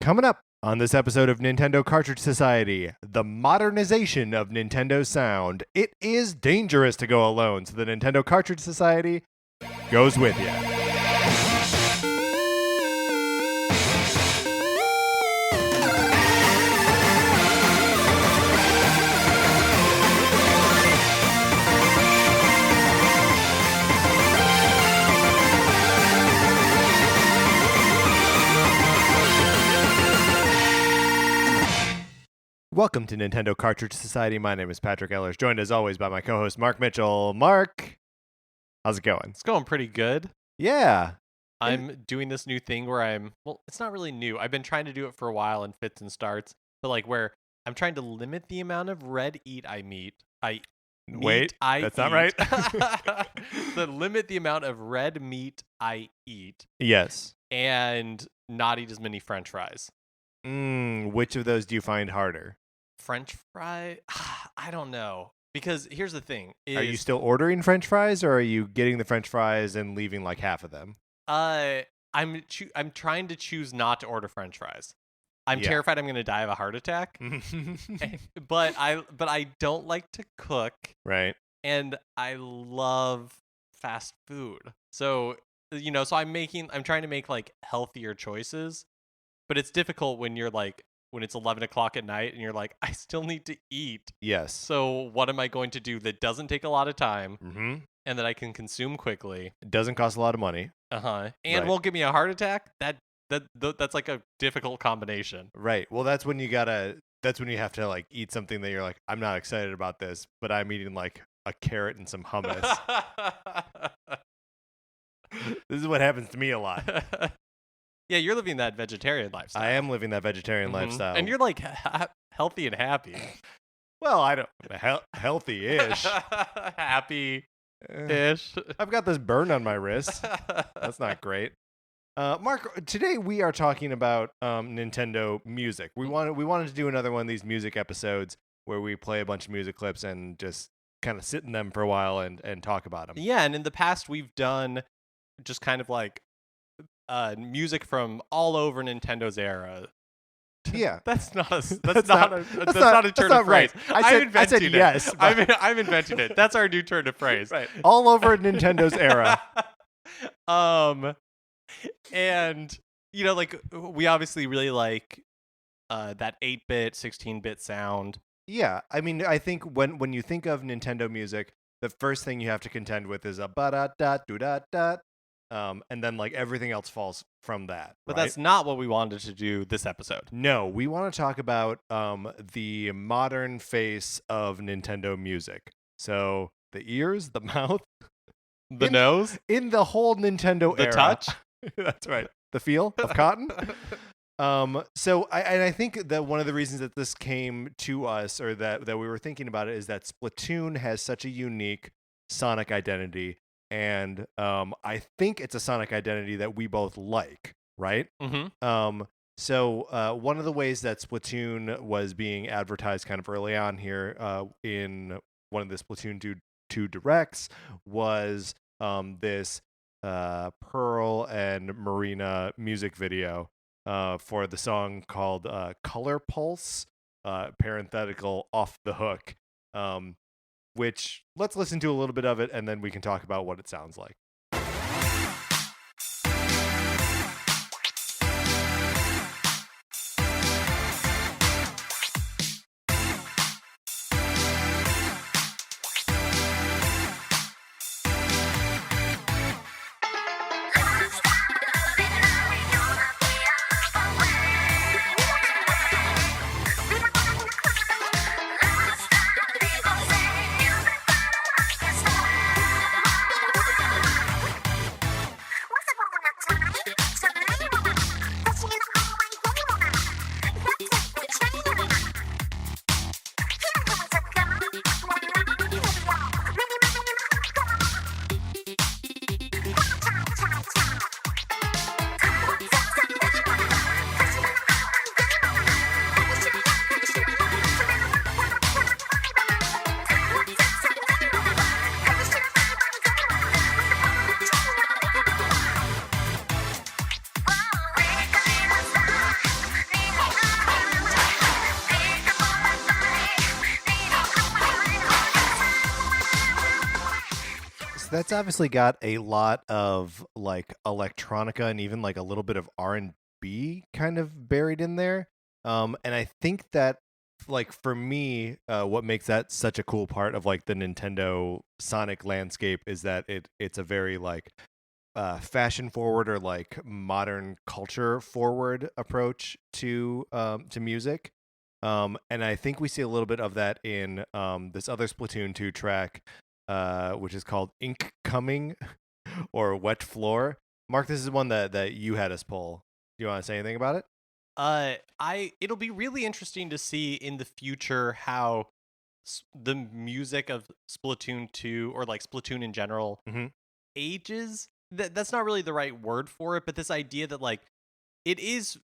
Coming up on this episode of Nintendo Cartridge Society, the modernization of Nintendo sound. It is dangerous to go alone, so the Nintendo Cartridge Society goes with you. Welcome to Nintendo Cartridge Society. My name is Patrick Ellers, joined as always by my co-host Mark Mitchell. Mark, how's it going? It's going pretty good. Yeah. I'm doing this new thing where it's not really new. I've been trying to do it for a while in fits and starts, but where I'm trying to limit the amount of red meat I eat. That's not right. Limit the amount of red meat I eat. Yes. And not eat as many French fries. Which of those do you find harder? French fry? I don't know. Because here's the thing. Are you still ordering French fries, or are you getting the French fries and leaving like half of them? I'm trying to choose not to order French fries. I'm terrified I'm going to die of a heart attack. but I don't like to cook. Right. And I love fast food. So, so I'm trying to make like healthier choices. But it's difficult when you're when it's 11 o'clock at night and you're like, I still need to eat. Yes. So what am I going to do that doesn't take a lot of time and that I can consume quickly? It doesn't cost a lot of money. And won't give me a heart attack? That's like a difficult combination. Right. Well, that's when you have to like eat something that you're like, I'm not excited about this, but I'm eating like a carrot and some hummus. This is what happens to me a lot. Yeah, you're living that vegetarian lifestyle. I am living that vegetarian lifestyle. And you're like healthy and happy. Well, I don't... healthy-ish. Happy-ish. I've got this burn on my wrist. That's not great. Mark, today we are talking about Nintendo music. We wanted to do another one of these music episodes where we play a bunch of music clips and just kind of sit in them for a while and talk about them. Yeah, and in the past we've done just kind of like music from all over Nintendo's era. Yeah, that's not a turn of phrase. Right. I said yes. I'm inventing it. That's our new turn of phrase. Right. All over Nintendo's era. And we obviously really like that 8-bit, 16-bit sound. Yeah, I mean, I think when you think of Nintendo music, the first thing you have to contend with is a ba-da-da-do-da-da. And then like everything else falls from that. But right? That's not what we wanted to do this episode. No, we want to talk about the modern face of Nintendo music. So the ears, the mouth, the nose, in the whole Nintendo era. The touch. That's right. The feel of cotton. So I think that one of the reasons that this came to us, or that we were thinking about it, is that Splatoon has such a unique sonic identity. And I think it's a sonic identity that we both like, right? Mm-hmm. So one of the ways that Splatoon was being advertised kind of early on here in one of the Splatoon 2 directs was this Pearl and Marina music video for the song called Color Pulse, parenthetical Off the Hook. Which, let's listen to a little bit of it, and then we can talk about what it sounds like. that's obviously got a lot of like electronica and even like a little bit of R&B kind of buried in there. And I think that like for me, what makes that such a cool part of like the Nintendo Sonic landscape is that it's a very like fashion forward or like modern culture forward approach to music. And I think we see a little bit of that in this other Splatoon 2 track, which is called Ink Coming or Wet Floor. Mark, this is one that you had us pull. Do you want to say anything about it? It'll be really interesting to see in the future how the music of Splatoon 2 or like Splatoon in general Mm-hmm. ages. That's not really the right word for it, but this idea that like it is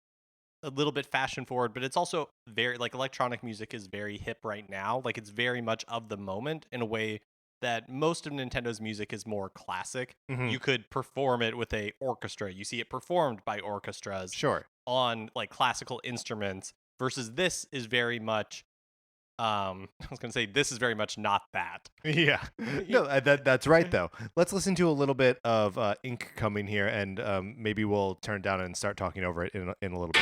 a little bit fashion forward, but it's also very like electronic music is very hip right now. Like it's very much of the moment in a way that most of Nintendo's music is more classic. Mm-hmm. You could perform it with a orchestra. You see it performed by orchestras Sure. on like classical instruments versus this is very much I was going to say this is very much not that. Yeah. No, that's right though. Let's listen to a little bit of Ink Coming here, and maybe we'll turn down and start talking over it in a little bit.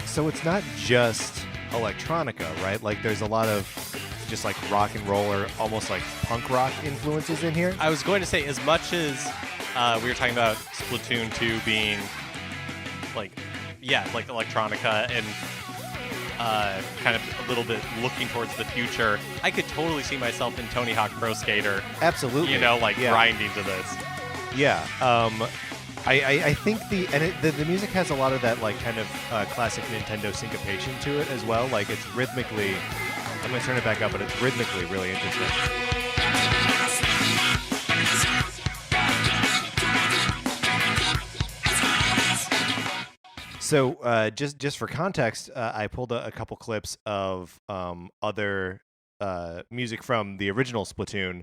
So it's not just electronica, right? Like there's a lot of just like rock and roll or almost like punk rock influences in here. I was going to say, as much as we were talking about Splatoon 2 being like, yeah, like electronica and kind of a little bit looking towards the future, I could totally see myself in Tony Hawk Pro Skater. Absolutely. You know, like grinding to this. Yeah. I think the music has a lot of that like kind of classic Nintendo syncopation to it as well. Like it's rhythmically, I'm gonna turn it back up, but it's rhythmically really interesting. So just for context, I pulled a couple clips of other music from the original Splatoon,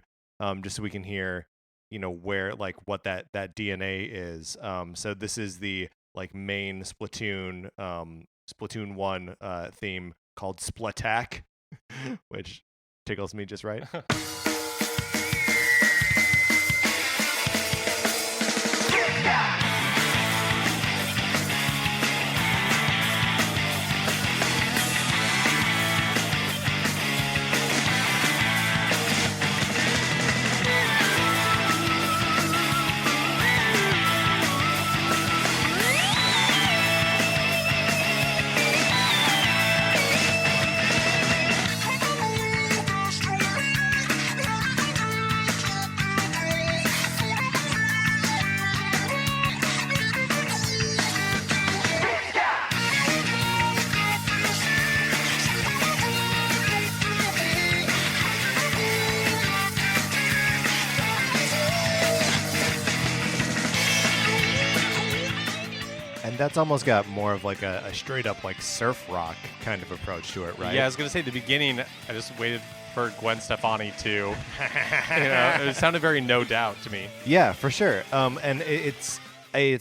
just so we can hear, you know, where like what that DNA is. So this is the like main Splatoon Splatoon 1 theme called Splatak, which tickles me just right. And that's almost got more of like a straight up like surf rock kind of approach to it, right? Yeah, I was gonna say the beginning. I just waited for Gwen Stefani to, you know, it sounded very No Doubt to me. Yeah, for sure. And it's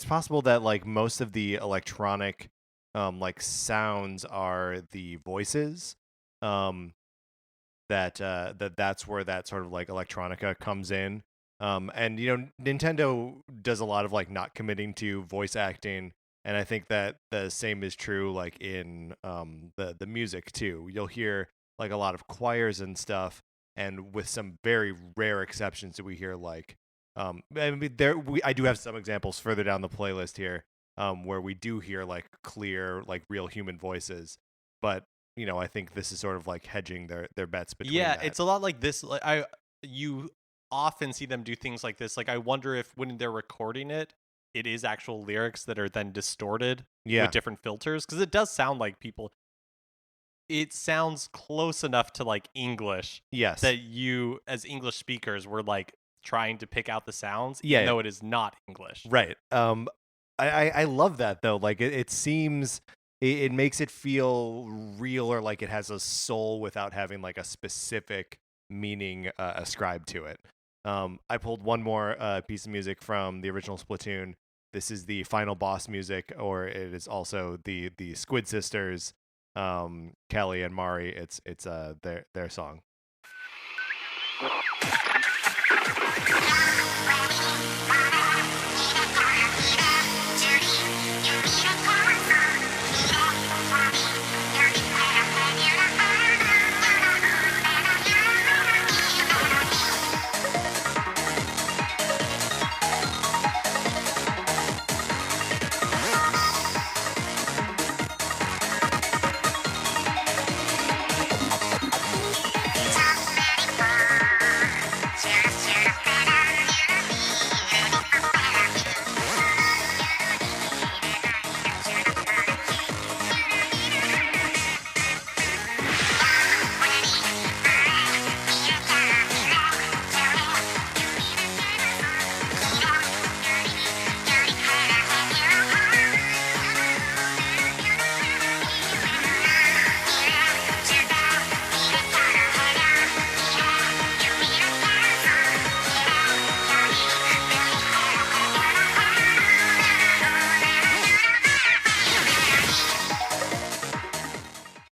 possible that like most of the electronic like sounds are the voices. That's where that sort of like electronica comes in. And you know, Nintendo does a lot of like not committing to voice acting, and I think that the same is true like in the music too. You'll hear like a lot of choirs and stuff, and with some very rare exceptions that we hear like I mean I do have some examples further down the playlist here where we do hear like clear like real human voices, but you know, I think this is sort of like hedging their bets between Yeah, that. it's a lot like this. Like you often see them do things like this. Like, I wonder if when they're recording it, it is actual lyrics that are then distorted Yeah. with different filters, because it does sound like people. It sounds close enough to like English Yes. that you, as English speakers, were like trying to pick out the sounds, Yeah, even though it is not English. Right. I love that though. Like it seems it makes it feel real, or like it has a soul without having like a specific meaning ascribed to it. I pulled one more piece of music from the original Splatoon. This is the final boss music, or it is also the Squid Sisters, Kelly and Mari. It's their song.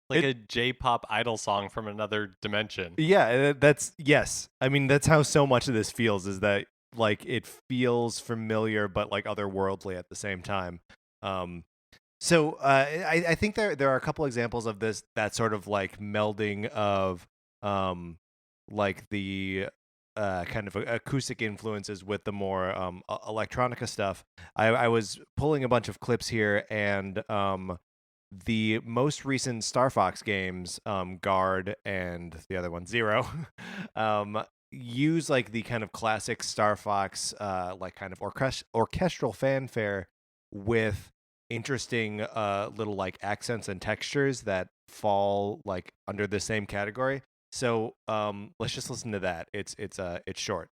Like a J-pop idol song from another dimension. Yeah, yes. I mean, that's how so much of this feels, is that like it feels familiar but like otherworldly at the same time. So I think there are a couple examples of this, that sort of like melding of like the kind of acoustic influences with the more electronica stuff. I was pulling a bunch of clips here, and the most recent Star Fox games, Guard and the other one, Zero, use like the kind of classic Star Fox, like kind of orchestral fanfare with interesting little like accents and textures that fall like under the same category. So let's just listen to that. It's short.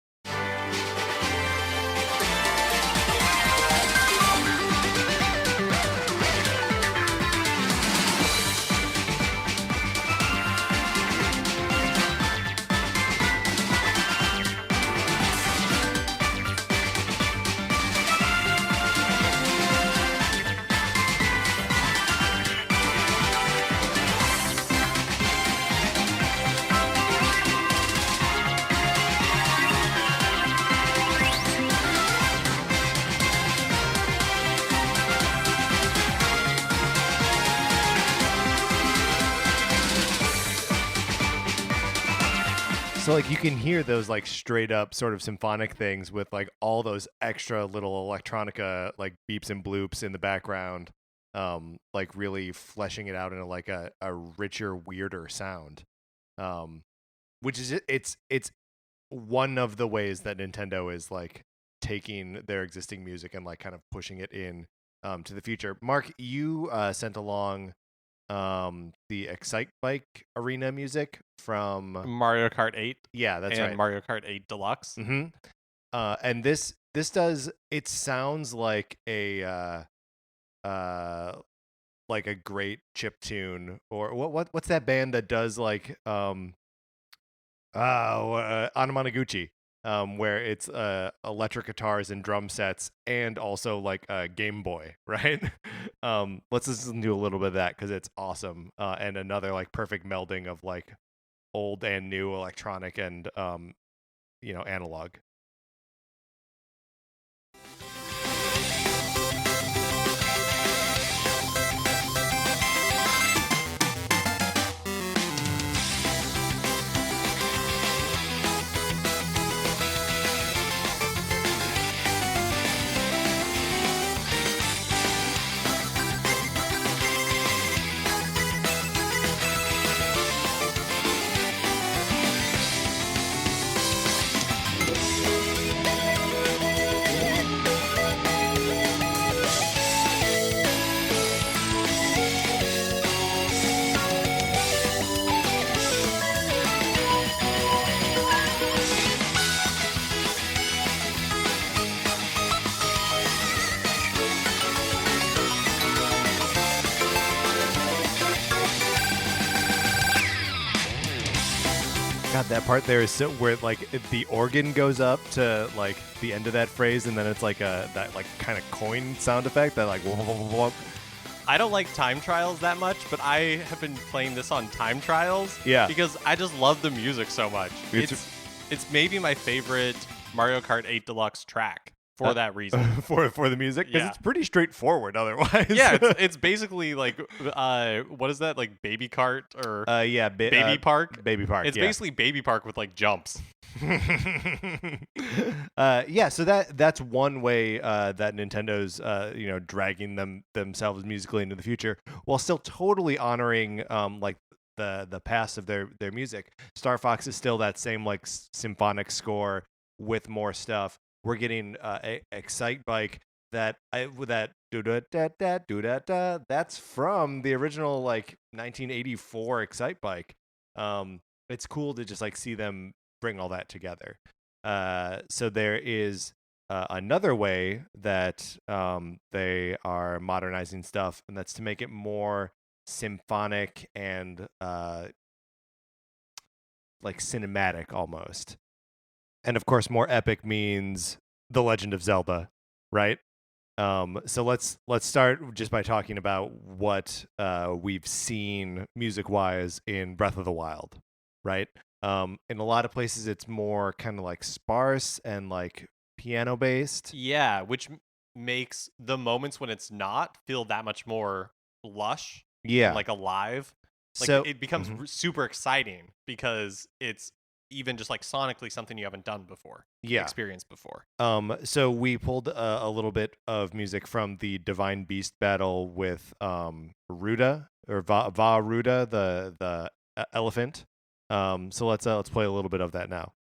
So like you can hear those like straight up sort of symphonic things with like all those extra little electronica like beeps and bloops in the background, like really fleshing it out into like a richer, weirder sound, which is it's one of the ways that Nintendo is like taking their existing music and like kind of pushing it in to the future. Mark, you sent along the Excite Bike arena music from Mario Kart 8. Yeah, that's and right. Mario Kart 8 Deluxe. Mm-hmm. And this does, it sounds like a great chip tune, or what's that band that does like Anamanaguchi, where it's electric guitars and drum sets and also like a Game Boy, right? Let's listen to a little bit of that because it's awesome, and another like perfect melding of like old and new electronic and analog. God, that part there is so where like the organ goes up to like the end of that phrase, and then it's like that like kind of coin sound effect that like. I don't like time trials that much, but I have been playing this on time trials. Yeah. Because I just love the music so much. It's maybe my favorite Mario Kart 8 Deluxe track for that reason. for the music, because Yeah. it's pretty straightforward otherwise. Yeah, it's basically like what is that, like Baby Cart or Baby Park? Baby Park. It's basically Baby Park with like jumps. So that's one way that Nintendo's dragging themselves musically into the future, while still totally honoring like the past of their music. Star Fox is still that same like symphonic score with more stuff. We're getting Excite Bike that do da da da do da da. That's from the original like 1984 Excite Bike. It's cool to just like see them bring all that together. So there is another way that they are modernizing stuff, and that's to make it more symphonic and like cinematic almost. And of course, more epic means The Legend of Zelda, right? So let's start just by talking about what we've seen music-wise in Breath of the Wild, right? In a lot of places, it's more kind of like sparse and like piano-based. Yeah, which makes the moments when it's not feel that much more lush. Yeah, and like alive. Like so it becomes super exciting because it's even just like sonically something you haven't done before, experienced before. So we pulled a little bit of music from the Divine Beast battle with Ruda or Va Ruda, the elephant. So let's play a little bit of that now.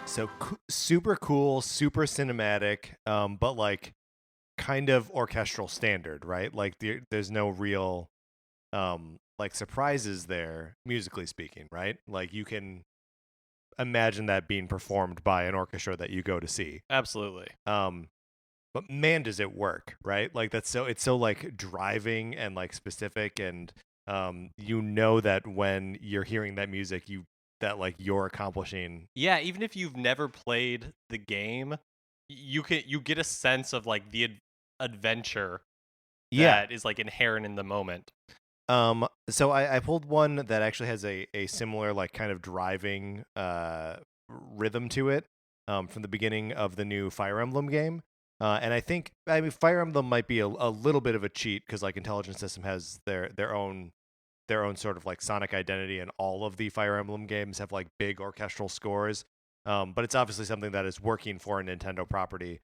So super cool, super cinematic, but like kind of orchestral standard, right? Like there's no real like surprises there, musically speaking, right? Like you can imagine that being performed by an orchestra that you go to see. Absolutely. But man, does it work, right? Like it's so like driving and like specific, and that when you're hearing that music, that you're accomplishing. Yeah, even if you've never played the game, you get a sense of like the adventure that is like inherent in the moment. So I pulled one that actually has a similar like kind of driving rhythm to it from the beginning of the new Fire Emblem game. And I mean Fire Emblem might be a little bit of a cheat because like Intelligent System has their own sort of like sonic identity, and all of the Fire Emblem games have like big orchestral scores. But it's obviously something that is working for a Nintendo property.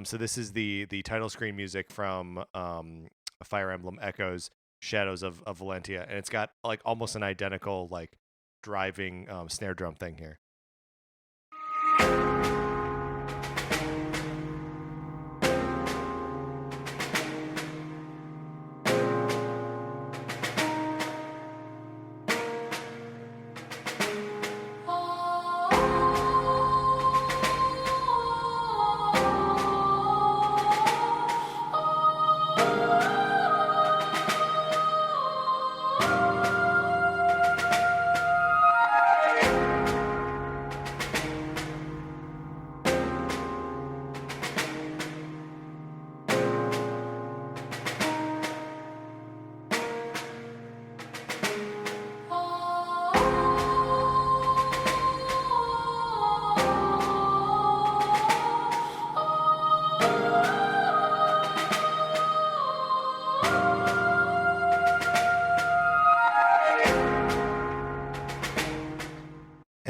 So this is the title screen music from Fire Emblem Echoes Shadows of Valentia, and it's got like almost an identical like driving snare drum thing here.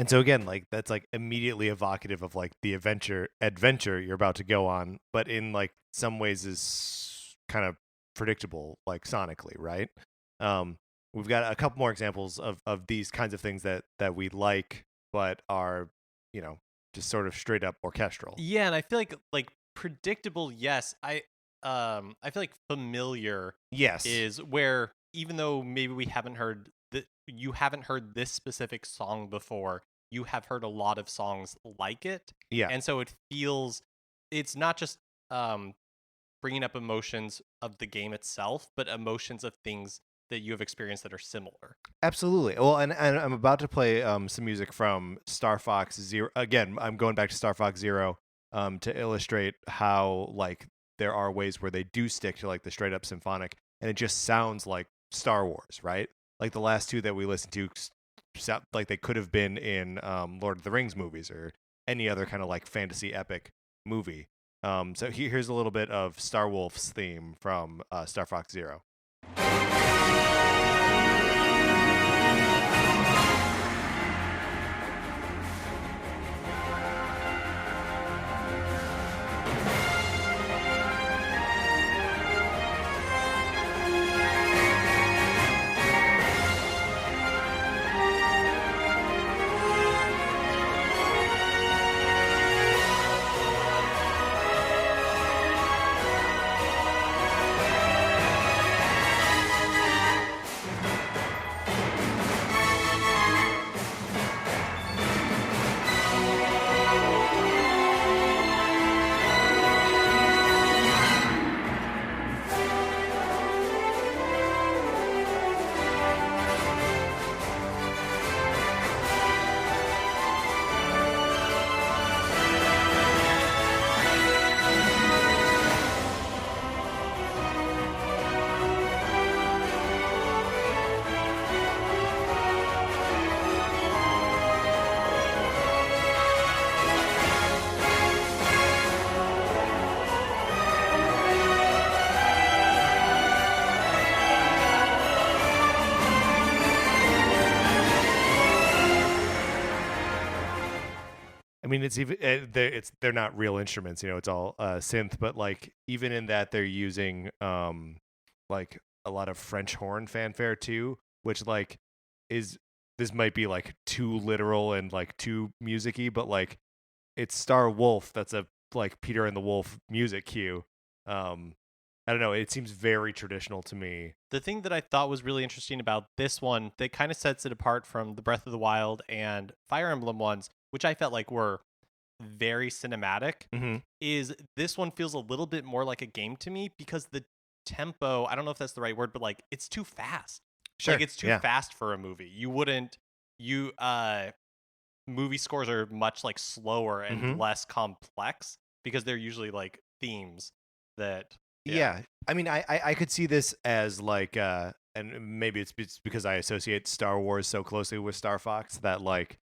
And so again, like that's like immediately evocative of like the adventure you're about to go on, but in like some ways is kind of predictable, like sonically, right? We've got a couple more examples of these kinds of things that we like, but are, you know, just sort of straight up orchestral. Yeah, and I feel like predictable, yes. I feel like familiar Yes. is where, even though maybe you haven't heard this specific song before, you have heard a lot of songs like it. Yeah. And so it's not just bringing up emotions of the game itself, but emotions of things that you have experienced that are similar. Absolutely. Well, and I'm about to play some music from Star Fox Zero. Again, I'm going back to Star Fox Zero to illustrate how like there are ways where they do stick to like the straight up symphonic, and it just sounds like Star Wars, right? Like the last two that we listened to, sound like they could have been in Lord of the Rings movies or any other kind of like fantasy epic movie. So here's a little bit of Star Wolf's theme from Star Fox Zero. I mean, it's even they're not real instruments, you know. It's all synth, but like even in that, they're using like a lot of French horn fanfare too, which like is this might be like too literal and like too musicy, but like it's Star Wolf. That's a like Peter and the Wolf music cue. I don't know. It seems very traditional to me. The thing that I thought was really interesting about this one that kind of sets it apart from the Breath of the Wild and Fire Emblem ones, which I felt like were very cinematic, Mm-hmm. is this one feels a little bit more like a game to me because the tempo, I don't know if that's the right word, but like it's too fast. Sure. Like it's too Yeah. fast for a movie. Movie scores are much like slower and Mhm. less complex because they're usually like themes that Yeah. I mean, I could see this as like, and maybe it's because I associate Star Wars so closely with Star Fox that like,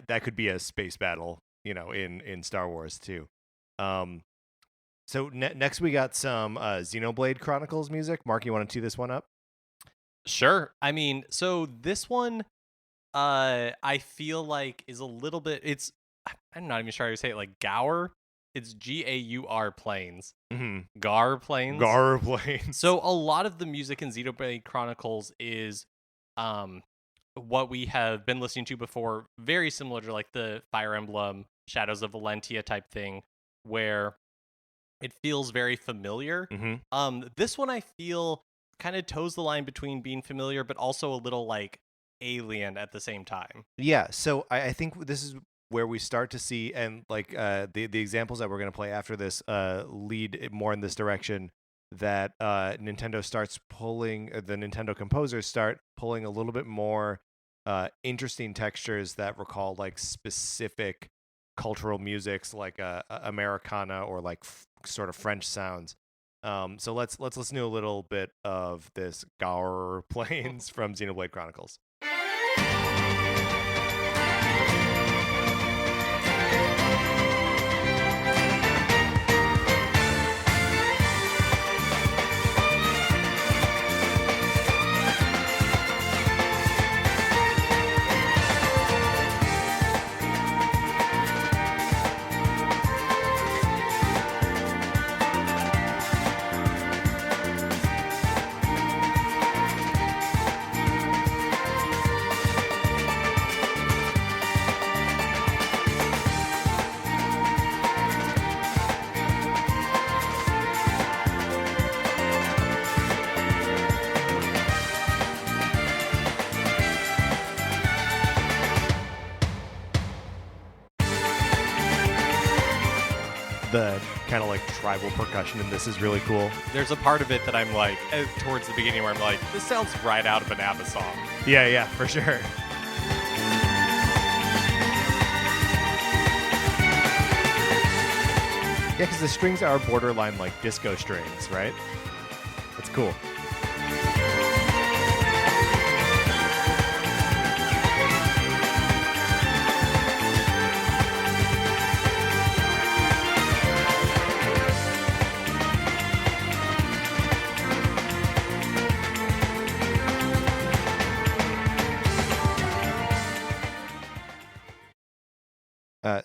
that could be a space battle, you know, in Star Wars too. So next we got some Xenoblade Chronicles music. Mark, you want to tee this one up? Sure. I mean, so this one I feel like is a little bit I'm not even sure how to say it, like Gaur. It's Gaur planes. Mm-hmm. Gar planes. Gar planes. So a lot of the music in Xenoblade Chronicles is what we have been listening to before, very similar to like the Fire Emblem Shadows of Valentia type thing, where it feels very familiar. Mm-hmm. This one I feel kind of toes the line between being familiar but also a little like alien at the same time. Yeah, so I think this is where we start to see, and like the examples that we're going to play after this lead more in this direction, that Nintendo starts pulling, the Nintendo composers start pulling a little bit more interesting textures that recall like specific cultural musics, like Americana or like sort of French sounds. So let's listen to a little bit of this Gaur planes from Xenoblade Chronicles. the kind of like tribal percussion in this is really cool. There's a part of it that I'm like, towards the beginning where I'm like, this sounds right out of an ABBA song. Yeah, for sure. Yeah, because the strings are borderline like disco strings, right? That's cool.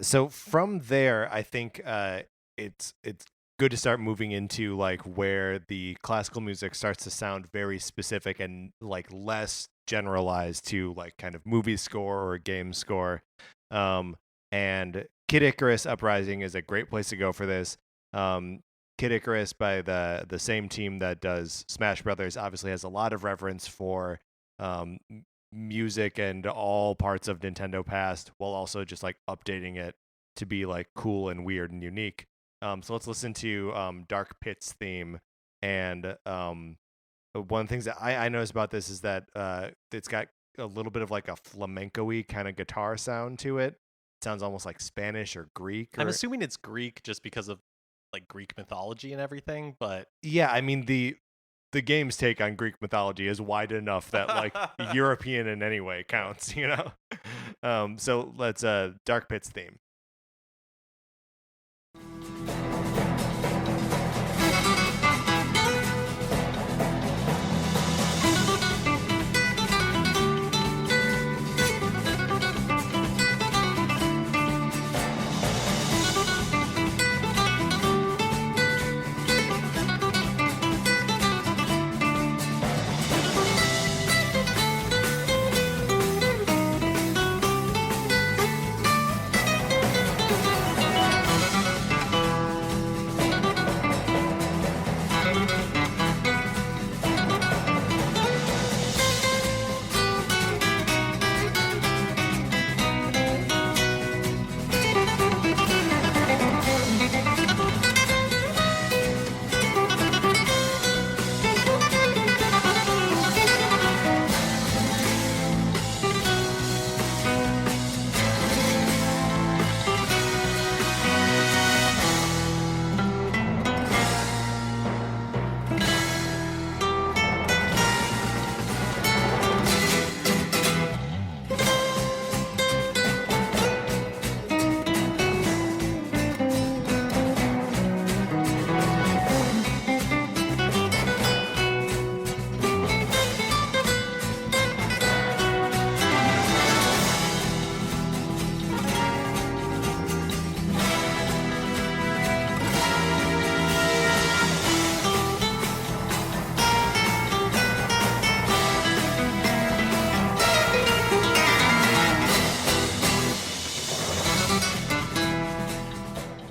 So from there, I think it's good to start moving into like where the classical music starts to sound very specific and like less generalized to like kind of movie score or game score. And Kid Icarus Uprising is a great place to go for this. Kid Icarus by the same team that does Smash Brothers obviously has a lot of reverence for music and all parts of Nintendo past, while also just like updating it to be like cool and weird and unique. So let's listen to Dark Pit's theme. And one of the things that I noticed about this is that it's got a little bit of like a flamenco-y kind of guitar sound to it. It sounds almost like Spanish or Greek. I'm assuming it's Greek just because of like Greek mythology and everything, but yeah, I mean the game's take on Greek mythology is wide enough that like European in any way counts, you know? So let's Dark Pit's theme.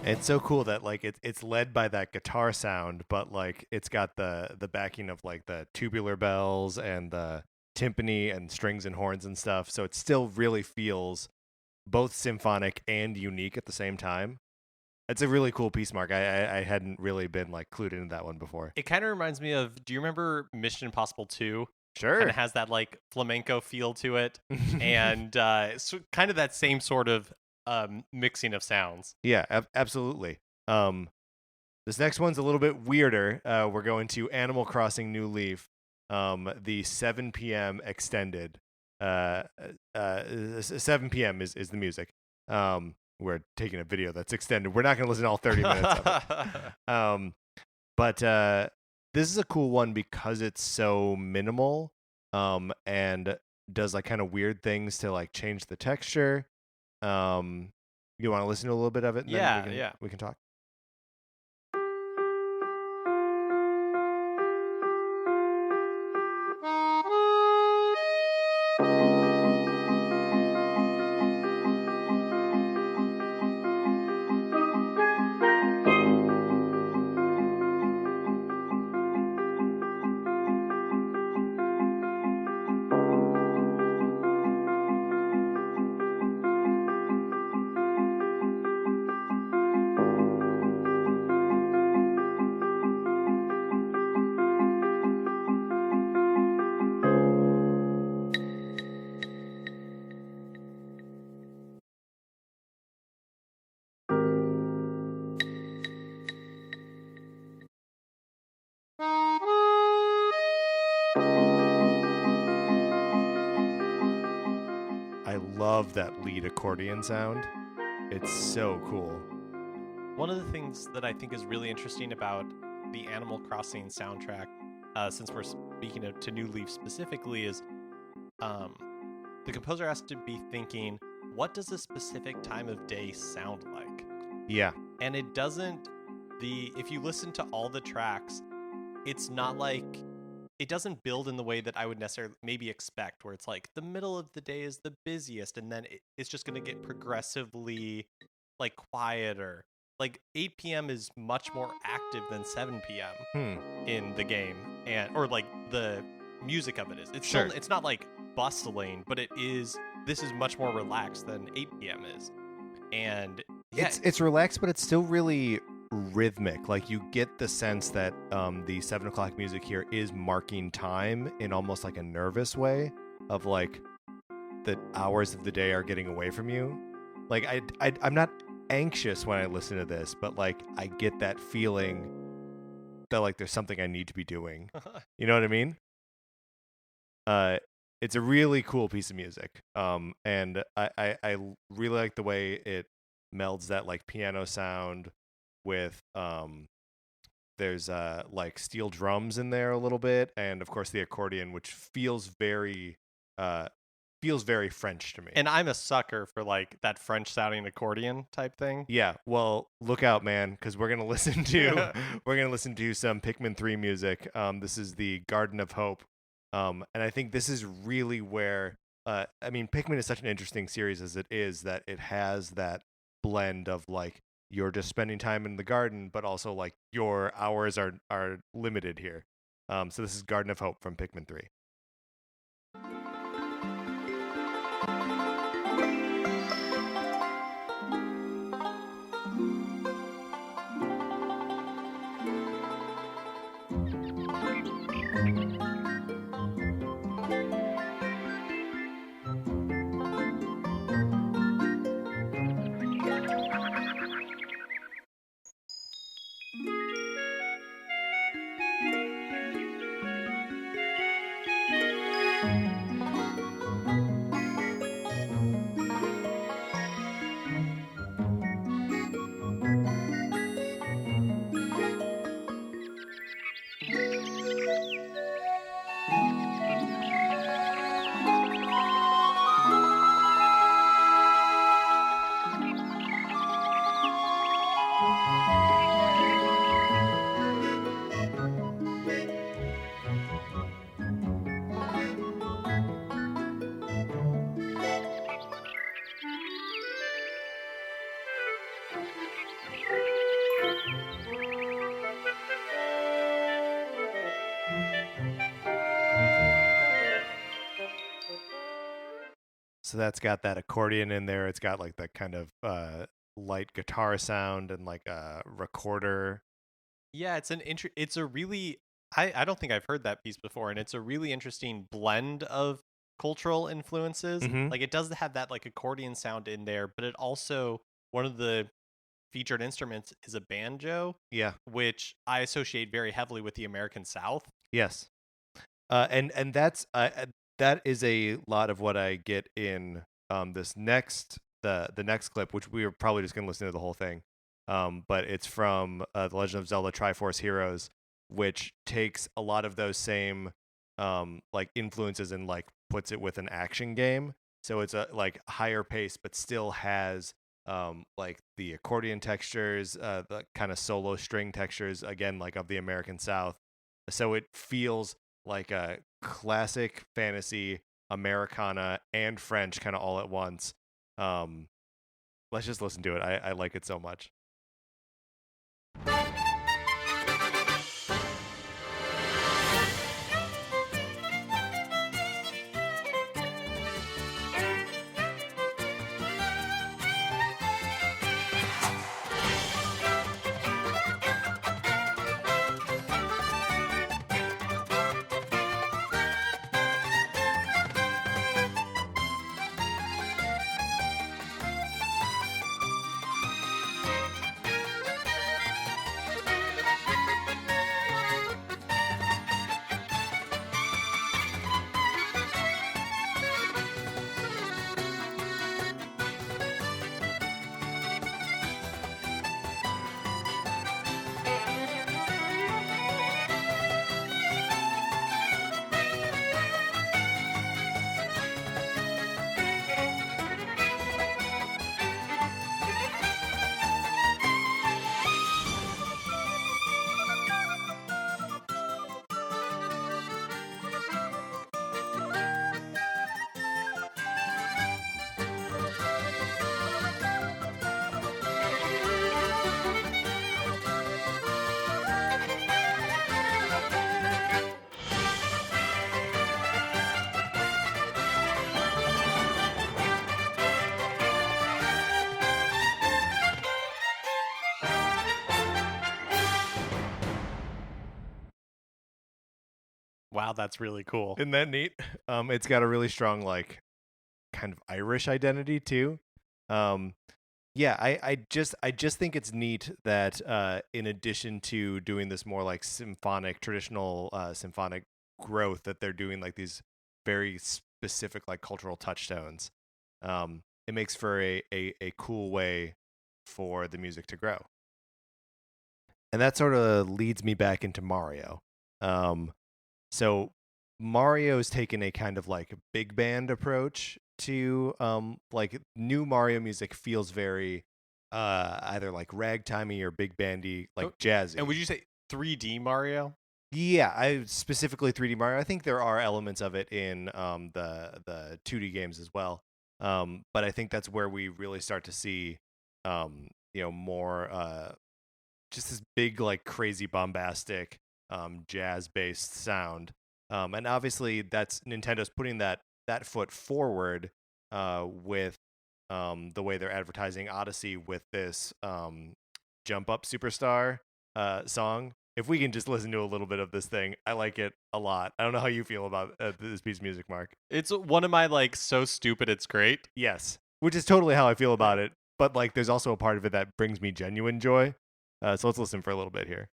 It's so cool that like it's led by that guitar sound, but like it's got the backing of like the tubular bells and the timpani and strings and horns and stuff. So it still really feels both symphonic and unique at the same time. It's a really cool piece, Mark. I hadn't really been like clued into that one before. it kind of reminds me of, do you remember Mission Impossible 2? Sure. Kind of has that like flamenco feel to it, and so kind of that same sort of mixing of sounds. Yeah, absolutely. This next one's a little bit weirder. We're going to Animal Crossing New Leaf, the 7 p.m. extended. 7 p.m. is the music. We're taking a video that's extended. We're not going to listen to all 30 minutes of it. But this is a cool one because it's so minimal and does like kind of weird things to like change the texture. You want to listen to a little bit of it? And then we can talk. love that lead accordion sound. It's so cool. One of the things that I think is really interesting about the Animal Crossing soundtrack, since we're speaking to New Leaf specifically, is the composer has to be thinking, what does a specific time of day sound like? Yeah. And it doesn't, if you listen to all the tracks, it's not like, it doesn't build in the way that I would necessarily maybe expect, where it's like the middle of the day is the busiest, and then it's just going to get progressively like quieter. Like 8 p.m. is much more active than 7 p.m. in the game, or like the music of it is. It's Sure. still, it's not like bustling, but it is. This is much more relaxed than 8 p.m. is, and yeah, it's relaxed, but it's still really rhythmic. Like you get the sense that the 7 o'clock music here is marking time in almost like a nervous way, of like the hours of the day are getting away from you. Like I'm not anxious when I listen to this, but like I get that feeling that like there's something I need to be doing. You know what I mean? It's a really cool piece of music. And I really like the way it melds that like piano sound with there's like steel drums in there a little bit, and of course the accordion, which feels very French to me. And I'm a sucker for like that French sounding accordion type thing. Yeah, well, look out, man, because we're gonna listen to some Pikmin 3 music. This is the Garden of Hope, and I think this is really where I mean, Pikmin is such an interesting series as it is, that it has that blend of like you're just spending time in the garden, but also like your hours are limited here. So this is Garden of Hope from Pikmin 3. So that's got that accordion in there. It's got like that kind of light guitar sound and like a recorder. Yeah, it's a really, I don't think I've heard that piece before, and it's a really interesting blend of cultural influences. Mhm. Like it does have that like accordion sound in there, but it also, one of the featured instruments is a banjo. Yeah. Which I associate very heavily with the American South. Yes. And that's that is a lot of what I get in this next the next clip, which we are probably just going to listen to the whole thing. But it's from The Legend of Zelda Triforce Heroes, which takes a lot of those same like influences and like puts it with an action game. So it's a like higher pace, but still has like the accordion textures, the kind of solo string textures, again, like of the American South. So it feels like a classic fantasy, Americana, and French kind of all at once. Let's just listen to it. I like it so much. Wow, that's really cool. Isn't that neat? It's got a really strong like kind of Irish identity too. Um, yeah, I just think it's neat that in addition to doing this more like symphonic, traditional symphonic growth, that they're doing like these very specific like cultural touchstones. It makes for a cool way for the music to grow. And that sort of leads me back into Mario. Um, so Mario's taken a kind of like big band approach to like new Mario music feels very either like ragtimey or big bandy, like jazzy. And would you say 3D Mario? Yeah, I specifically 3D Mario. I think there are elements of it in the 2D games as well. But I think that's where we really start to see more just this big like crazy bombastic jazz based sound. And obviously that's Nintendo's putting that foot forward with the way they're advertising Odyssey with this Jump Up Superstar song. If we can just listen to a little bit of this thing, I like it a lot. I don't know how you feel about this piece of music, Mark. It's one of my like so stupid it's great. Yes, which is totally how I feel about it. But like, there's also a part of it that brings me genuine joy. So let's listen for a little bit here.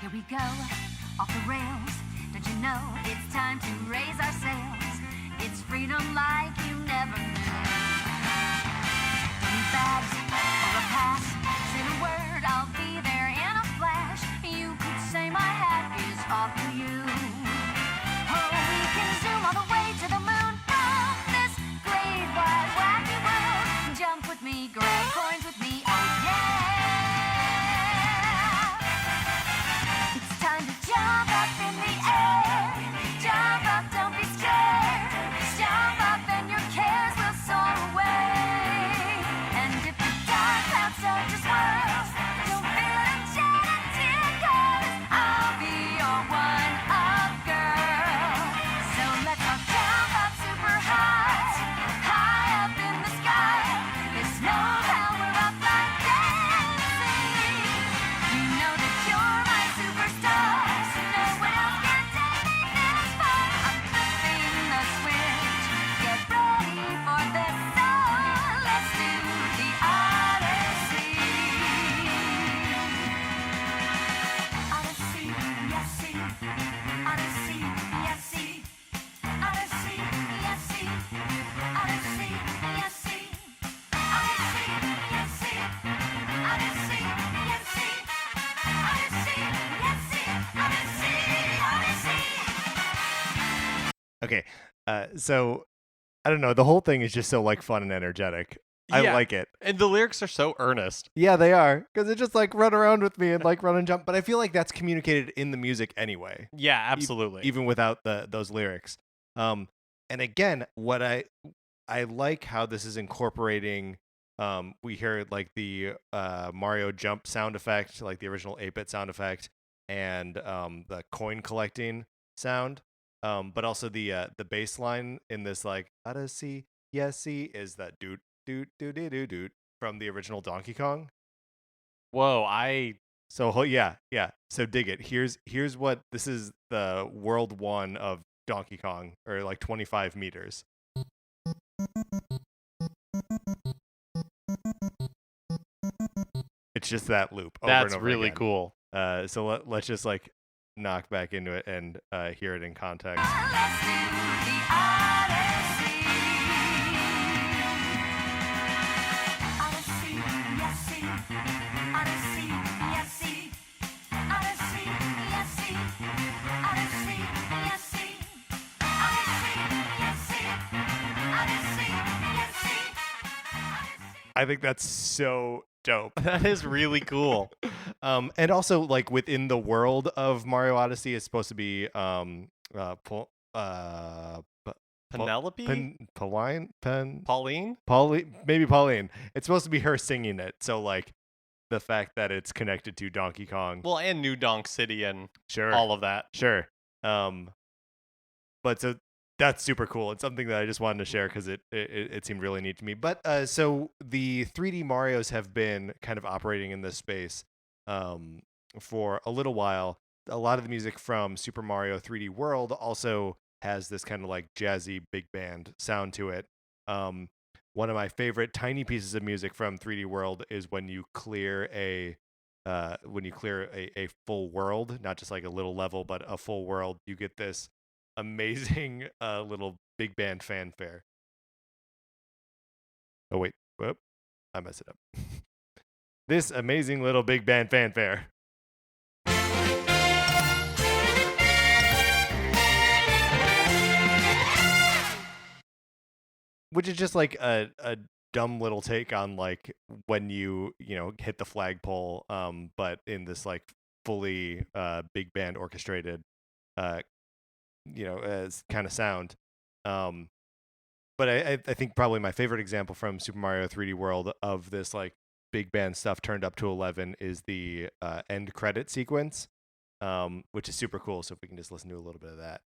Here we go, off the rails. Don't you know it's time to raise our sails? It's freedom like you never knew. Don't need bags or a pass. Say the word, I'll be there in a flash. You could say my hat is off to you. Oh, we can zoom all the way to the moon from this great wide wacky world. Jump with me, grab coins with me, oh yeah. Time to jump up in the air. Jump up, don't be scared. Jump up and your cares will soar away. And if the dark clouds start to swirl, don't feel enchanted, 'cause I'll be your one-up girl. So let's all jump up super high, high up in the sky. There's no hell, we're up like dancing. You know that you're my superstar, so no one else can take me this far. I'm flipping the switch, get ready for this, so let's do the Odyssey. Odyssey, yes, see. Odyssey, yes, see. Odyssey, yes, see. Odyssey, yes, see. Odyssey, yes, see. Odyssey, yes, see. Odyssey, yes, see. Odyssey. Okay, so I don't know. The whole thing is just so like fun and energetic. I Yeah. like it. And the lyrics are so earnest. Yeah, they are, because it's just like run around with me and like run and jump. But I feel like that's communicated in the music anyway, Yeah, absolutely. even without those lyrics. And again, what I like how this is incorporating. We hear like the Mario jump sound effect, like the original 8-bit sound effect, and the coin collecting sound. But also the bass line in this like Odyssey, yes, see, is that doot doot doot doot doot doot from the original Donkey Kong. Whoa, I So yeah. So dig it. Here's what this is: the world one of Donkey Kong, or like 25 meters. It's just that loop over that's and over really again. cool. So let's just like knock back into it and hear it in context. Let's do the Odyssey. Odyssey, yes, see. Odyssey, yes, see. Odyssey, yes, see. Odyssey, yes, see. Odyssey, yes, see. Odyssey, yes, see. I think that's so dope. That is really cool. And also like within the world of Mario Odyssey, it's supposed to be Penelope? Pauline, Pauline? maybe Pauline. It's supposed to be her singing it. So like the fact that it's connected to Donkey Kong. Well, and New Donk City and Sure. all of that. Sure. But so that's super cool. It's something that I just wanted to share because it seemed really neat to me. But so the 3D Marios have been kind of operating in this space for a little while. A lot of the music from Super Mario 3D World also has this kind of like jazzy big band sound to it. One of my favorite tiny pieces of music from 3D World is when you clear a full world, not just like a little level, but a full world. You get this amazing little big band fanfare. Oh wait, whoop, I messed it up. This amazing little big band fanfare. Which is just like a dumb little take on like when you hit the flagpole, but in this like fully big band orchestrated kind of sound. But I think probably my favorite example from Super Mario 3D World of this like big band stuff turned up to 11 is the end credit sequence, which is super cool. So if we can just listen to a little bit of that.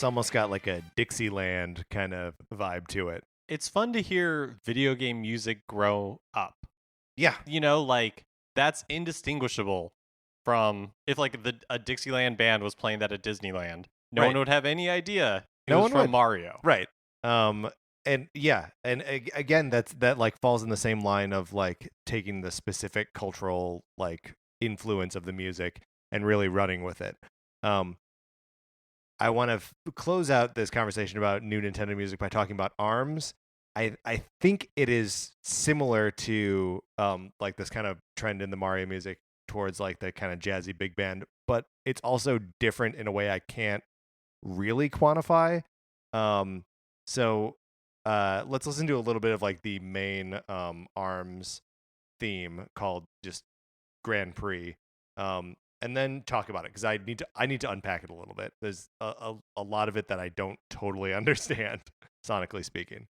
It's almost got like a Dixie-land kind of vibe to it. It's fun to hear video game music grow up. Yeah. Like that's indistinguishable from if like a Dixieland band was playing that at Disneyland. No one would have any idea it was from Mario. Right. And yeah, and again, that like falls in the same line of like taking the specific cultural like influence of the music and really running with it. I want to close out this conversation about new Nintendo music by talking about ARMS. I think it is similar to like this kind of trend in the Mario music towards like the kind of jazzy big band, but it's also different in a way I can't really quantify. So let's listen to a little bit of like the main ARMS theme called just Grand Prix. And then talk about it because I need to unpack it a little bit. There's a lot of it that I don't totally understand, sonically speaking.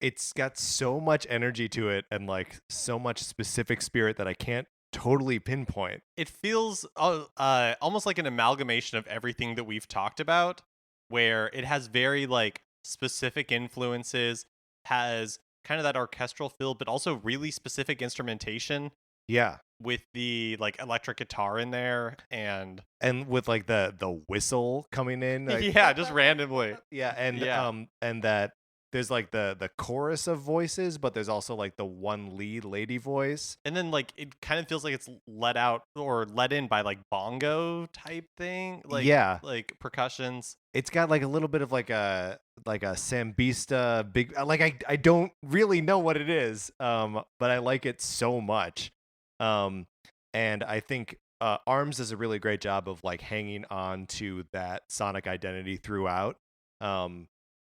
it's got so much energy to it and like so much specific spirit that I can't totally pinpoint. It feels almost like an amalgamation of everything that we've talked about, where it has very like specific influences, has kind of that orchestral feel, but also really specific instrumentation Yeah. with the like electric guitar in there and with like the whistle coming in. Like, yeah, just randomly. Yeah, and that there's like the chorus of voices, but there's also like the one lead lady voice. And then like it kind of feels like it's let out or let in by like bongo type thing, like Yeah. like percussions. It's got like a little bit of like a sambista big, like I don't really know what it is, but I like it so much. And I think ARMS does a really great job of like hanging on to that sonic identity throughout.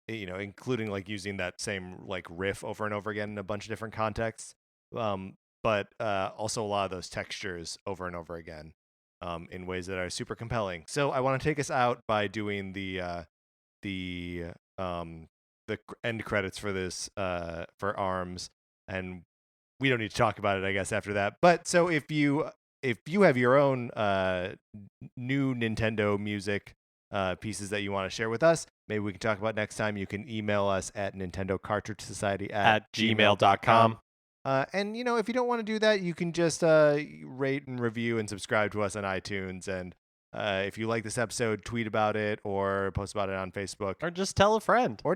Including like using that same like riff over and over again in a bunch of different contexts. But also a lot of those textures over and over again. In ways that are super compelling. So I want to take us out by doing the end credits for this for ARMS, and we don't need to talk about it, I guess, after that. But so if you have your own new Nintendo music pieces that you want to share with us, maybe we can talk about next time. You can email us at NintendoCartridgeSociety at gmail.com. And if you don't want to do that, you can just rate and review and subscribe to us on iTunes. And if you like this episode, tweet about it or post about it on Facebook. Or just tell a friend. Or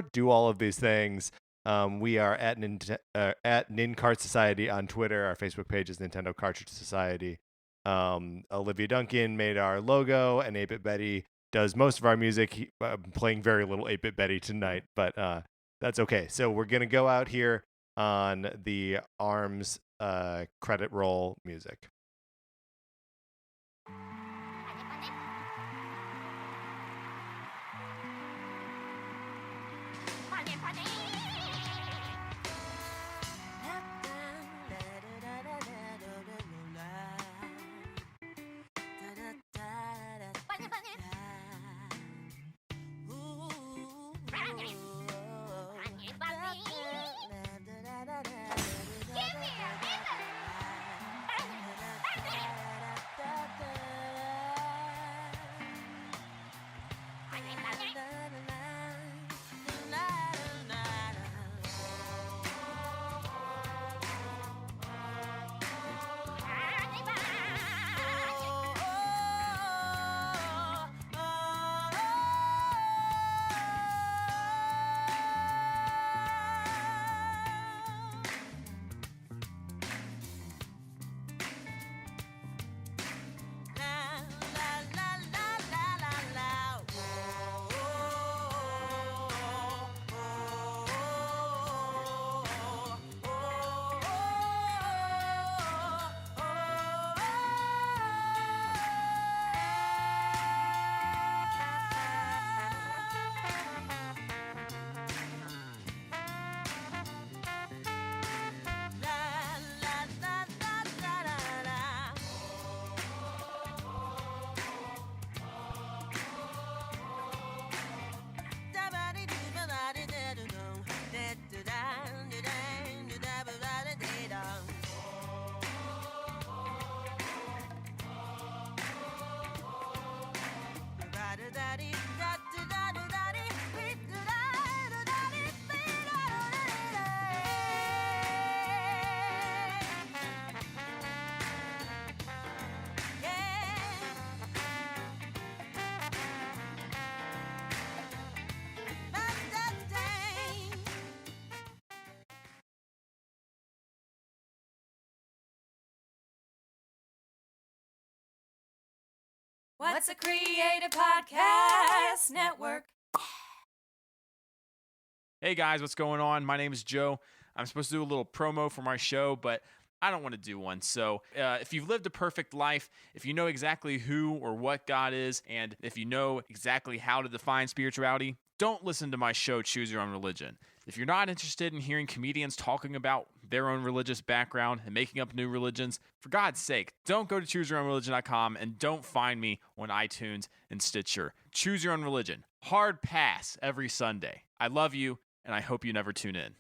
do all of these things. We are at NinCartSociety on Twitter. Our Facebook page is Nintendo Cartridge Society. Olivia Duncan made our logo, and 8-Bit Betty does most of our music. I'm playing very little 8-Bit Betty tonight, but that's okay. So we're going to go out here on the ARMS credit roll music. What's a Creative Podcast Network? Hey guys, what's going on? My name is Joe. I'm supposed to do a little promo for my show, but I don't want to do one. So if you've lived a perfect life, if you know exactly who or what God is, and if you know exactly how to define spirituality, don't listen to my show, Choose Your Own Religion. If you're not interested in hearing comedians talking about their own religious background and making up new religions, for God's sake, don't go to chooseyourownreligion.com and don't find me on iTunes and Stitcher. Choose Your Own Religion. Hard pass every Sunday. I love you. and I hope you never tune in.